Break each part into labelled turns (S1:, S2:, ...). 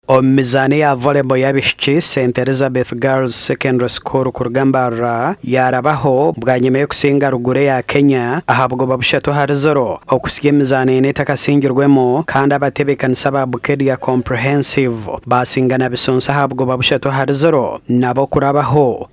S1: Omizani ya volleyball y'abishiki St Elizabeth Girls Secondary School ku Rugambara yarabaho bwa nyuma yo kusinga rugure ya Kenya ahabwo babushatu hari 0 okusiga emizani ine takasingirwemo kandi abatebekanisa ba Bukedia Comprehensive basingana bisonsa ahabwo babushatu hari 0 nabo kurabaho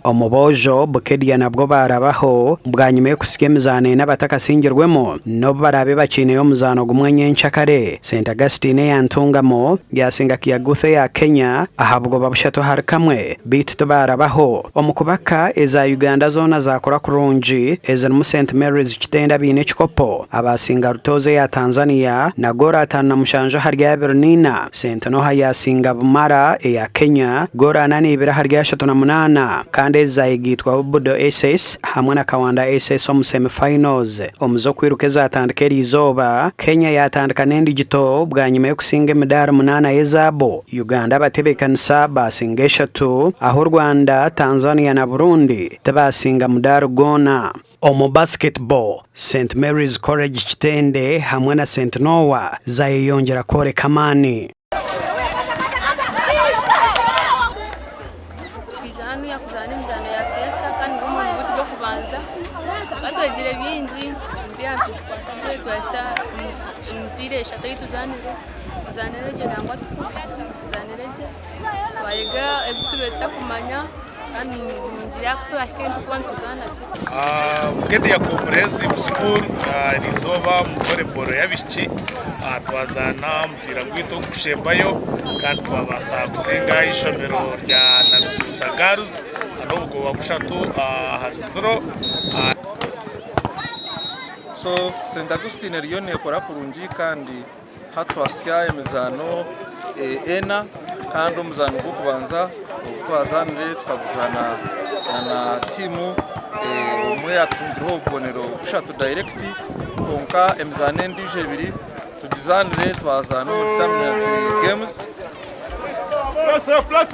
S1: omubojo Bukedia nabwo barabaho bwa nyuma yo kusiga emizani n'abatakasingirwemo no barabe bakine yo muzano gumwe nyenchakare St Augustine yantungamo yasinga kiyaguthe ya Kenya ahabwo babushatu hari kamwe bitu barabaho omukubaka eza Uganda zona zakora kurungi eza mu St Mary's kitenda bine chikopo abasinga rutoze ya Tanzania na gora atana mushanjo hari ya Bernina St Noha yasinga bumara ya Kenya gora nani ibira hari ya 38 kandi eza igitwa Budo SS hamwe na Kawanda SS mu semifinals omuzo kwirukeza atandikeri izoba Kenya yatandika nendi gito bwa nyuma yo kusinga medali munana ezabo Uganda batebekanisa basinga 3 aho Rwanda Tanzania na Burundi tabasinga mudari gona omu basketball St Mary's College kitende hamwe na St Noah zayiyongera kore kamani
S2: Katwegire bingi byantu twataje kwesa mpire shatayi tuzanire je nangwa tuzanire je twayiga ebitubeta kumanya kandi ngira kutoa kintu kwantu zanaje
S3: Bukedia Comprehensive School rizoba mu volleyball y'abishiki twazana mpira gwito kushembayo kandi twabasa gusenga ishomero rya Nabisusa Girls n'ubwo babushatu hari 0
S4: So St Augustine riyone yakora kurungi kandi hatwasya emizano ena kandi umuzano go kubanza twazanire twabuzana na timu umwe yatungireho ubonero bushatu direct konka emizane ndije 2 tugizanire twazana mu games